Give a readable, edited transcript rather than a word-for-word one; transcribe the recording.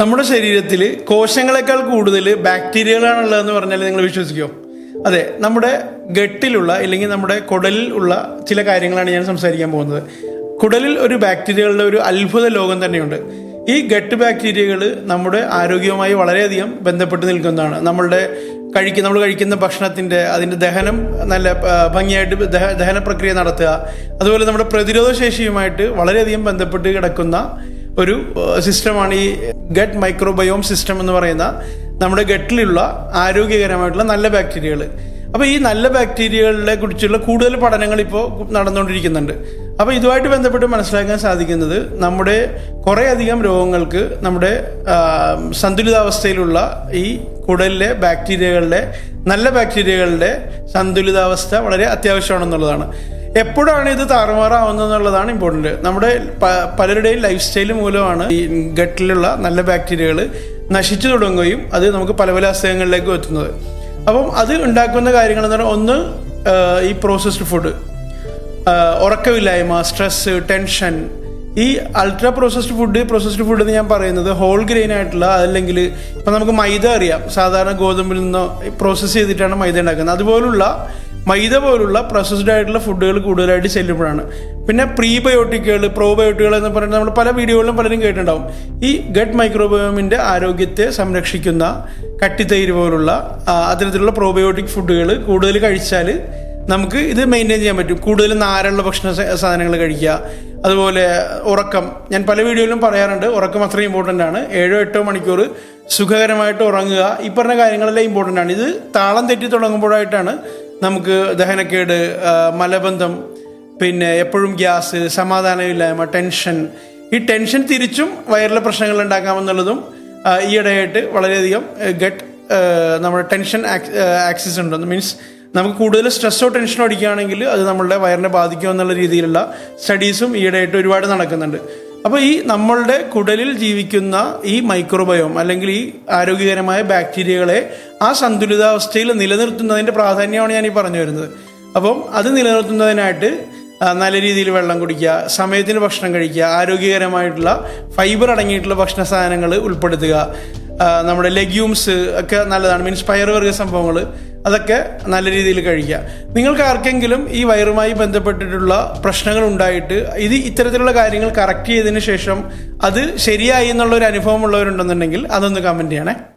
നമ്മുടെ ശരീരത്തിൽ കോശങ്ങളെക്കാൾ കൂടുതൽ ബാക്ടീരിയകളാണുള്ളതെന്ന് പറഞ്ഞാൽ നിങ്ങൾ വിശ്വസിക്കുമോ? അതെ, നമ്മുടെ ഗട്ടിലുള്ള അല്ലെങ്കിൽ നമ്മുടെ കുടലിൽ ഉള്ള ചില കാര്യങ്ങളാണ് ഞാൻ സംസാരിക്കാൻ പോകുന്നത്. കുടലിൽ ഒരു ബാക്ടീരിയകളുടെ ഒരു അത്ഭുത ലോകം തന്നെയുണ്ട്. ഈ ഗട്ട് ബാക്ടീരിയകൾ നമ്മുടെ ആരോഗ്യവുമായി വളരെയധികം ബന്ധപ്പെട്ട് നിൽക്കുന്നതാണ്. നമ്മൾ കഴിക്കുന്ന ഭക്ഷണത്തിൻ്റെ അതിൻ്റെ ദഹനം നല്ല ഭംഗിയായിട്ട് ദഹന പ്രക്രിയ നടത്തുക, അതുപോലെ നമ്മുടെ പ്രതിരോധ ശേഷിയുമായിട്ട് വളരെയധികം ബന്ധപ്പെട്ട് കിടക്കുന്ന ഒരു സിസ്റ്റമാണ് ഈ ഗട്ട് മൈക്രോബയോം സിസ്റ്റം എന്ന് പറയുന്ന നമ്മുടെ ഗട്ടിലുള്ള ആരോഗ്യകരമായിട്ടുള്ള നല്ല ബാക്ടീരിയകൾ. അപ്പോൾ ഈ നല്ല ബാക്ടീരിയകളെ കുറിച്ചുള്ള കൂടുതൽ പഠനങ്ങൾ ഇപ്പോൾ നടന്നുകൊണ്ടിരിക്കുന്നുണ്ട്. അപ്പോൾ ഇതുമായിട്ട് ബന്ധപ്പെട്ട് മനസ്സിലാക്കാൻ സാധിക്കുന്നത് നമ്മുടെ കുറേയധികം രോഗങ്ങൾക്ക് നമ്മുടെ സന്തുലിതാവസ്ഥയിലുള്ള ഈ കുടലിലെ ബാക്ടീരിയകളുടെ നല്ല ബാക്ടീരിയകളുടെ സന്തുലിതാവസ്ഥ വളരെ അത്യാവശ്യമാണെന്നുള്ളതാണ്. എപ്പോഴാണ് ഇത് താറുമാറാവുന്നത് എന്നുള്ളതാണ് ഇമ്പോർട്ടൻറ്റ്. നമ്മുടെ പലരുടെയും ലൈഫ് സ്റ്റൈൽ മൂലമാണ് ഈ ഗട്ടിലുള്ള നല്ല ബാക്ടീരിയകൾ നശിച്ചു തുടങ്ങുകയും അത് നമുക്ക് പല പല അസുഖങ്ങളിലേക്ക് എത്തുന്നത്. അപ്പം അത് ഉണ്ടാക്കുന്ന കാര്യങ്ങളെന്ന് പറഞ്ഞാൽ ഒന്ന് ഈ പ്രോസസ്ഡ് ഫുഡ്, ഉറക്കമില്ലായ്മ, സ്ട്രെസ്, ടെൻഷൻ. ഈ അൾട്രാ പ്രോസസ്ഡ് ഫുഡ് എന്ന് ഞാൻ പറയുന്നത് ഹോൾ ഗ്രെയിൻ ആയിട്ടുള്ള, അല്ലെങ്കിൽ ഇപ്പം നമുക്ക് മൈദ അറിയാം, സാധാരണ ഗോതമ്പിൽ നിന്ന് പ്രോസസ്സ് ചെയ്തിട്ടാണ് മൈദ ഉണ്ടാക്കുന്നത്. അതുപോലുള്ള മൈദ പോലുള്ള പ്രോസസ്ഡ് ആയിട്ടുള്ള ഫുഡുകൾ കൂടുതലായിട്ട് ചെല്ലുമ്പോഴാണ്. പിന്നെ പ്രീബയോട്ടിക്കുകൾ, പ്രോബയോട്ടിക്കുകൾ എന്ന് പറഞ്ഞാൽ നമ്മൾ പല വീഡിയോകളിലും പലരും കേട്ടിട്ടുണ്ടാവും. ഈ ഗട്ട് മൈക്രോബയോമിൻ്റെ ആരോഗ്യത്തെ സംരക്ഷിക്കുന്ന കട്ടിത്തൈര് പോലുള്ള അത്തരത്തിലുള്ള പ്രോബയോട്ടിക് ഫുഡുകൾ കൂടുതൽ കഴിച്ചാൽ നമുക്ക് ഇത് മെയിൻറ്റെയിൻ ചെയ്യാൻ പറ്റും. കൂടുതൽ നാരുള്ള ഭക്ഷണ സാധനങ്ങൾ കഴിക്കുക, അതുപോലെ ഉറക്കം. ഞാൻ പല വീഡിയോയിലും പറയാറുണ്ട്, ഉറക്കം അത്രയും ഇമ്പോർട്ടൻ്റ് ആണ്. 7-8 മണിക്കൂർ സുഖകരമായിട്ട് ഉറങ്ങുക. ഈ പറഞ്ഞ കാര്യങ്ങളെല്ലാം ഇമ്പോർട്ടൻ്റ് ആണ്. ഇത് താളം തെറ്റി തുടങ്ങുമ്പോഴായിട്ടാണ് നമുക്ക് ദഹനക്കേട്, മലബന്ധം, പിന്നെ എപ്പോഴും ഗ്യാസ്, സമാധാനമില്ലായ്മ, ടെൻഷൻ. ഈ ടെൻഷൻ തിരിച്ചും വയറിലെ പ്രശ്നങ്ങൾ ഉണ്ടാക്കാമെന്നുള്ളതും ഈയിടെയായിട്ട് വളരെയധികം നമ്മുടെ ടെൻഷൻ ആക്സിസ് ഉണ്ടെന്ന് മീൻസ് നമുക്ക് കൂടുതൽ സ്ട്രെസ്സോ ടെൻഷനോ അടിക്കുകയാണെങ്കിൽ അത് നമ്മളുടെ വയറിനെ ബാധിക്കും എന്നുള്ള രീതിയിലുള്ള സ്റ്റഡീസും ഈയിടെയായിട്ട് ഒരുപാട് നടക്കുന്നുണ്ട്. അപ്പോൾ ഈ നമ്മളുടെ കുടലിൽ ജീവിക്കുന്ന ഈ മൈക്രോബയോം അല്ലെങ്കിൽ ഈ ആരോഗ്യകരമായ ബാക്ടീരിയകളെ ആ സന്തുലിതാവസ്ഥയിൽ നിലനിർത്തുന്നതിൻ്റെ പ്രാധാന്യമാണ് ഞാൻ ഈ പറഞ്ഞു വരുന്നത്. അപ്പം അത് നിലനിർത്തുന്നതിനായിട്ട് നല്ല രീതിയിൽ വെള്ളം കുടിക്കുക, സമയത്തിന് ഭക്ഷണം കഴിക്കുക, ആരോഗ്യകരമായിട്ടുള്ള ഫൈബർ അടങ്ങിയിട്ടുള്ള ഭക്ഷണ സാധനങ്ങൾ ഉൾപ്പെടുത്തുക. നമ്മുടെ ലെഗ്യൂംസ് ഒക്കെ നല്ലതാണ്, മീൻസ് പയറുവർഗ്ഗ സംഭവങ്ങൾ അതൊക്കെ നല്ല രീതിയിൽ കഴിക്കുക. നിങ്ങൾക്ക് ആർക്കെങ്കിലും ഈ വയറുമായി ബന്ധപ്പെട്ടിട്ടുള്ള പ്രശ്നങ്ങൾ ഉണ്ടായിട്ട് ഇത്തരത്തിലുള്ള കാര്യങ്ങൾ കറക്റ്റ് ചെയ്തതിന് ശേഷം അത് ശരിയായി എന്നുള്ളൊരു അനുഭവം ഉള്ളവരുണ്ടെന്നുണ്ടെങ്കിൽ അതൊന്ന് കമൻറ്റ് ചെയ്യണേ.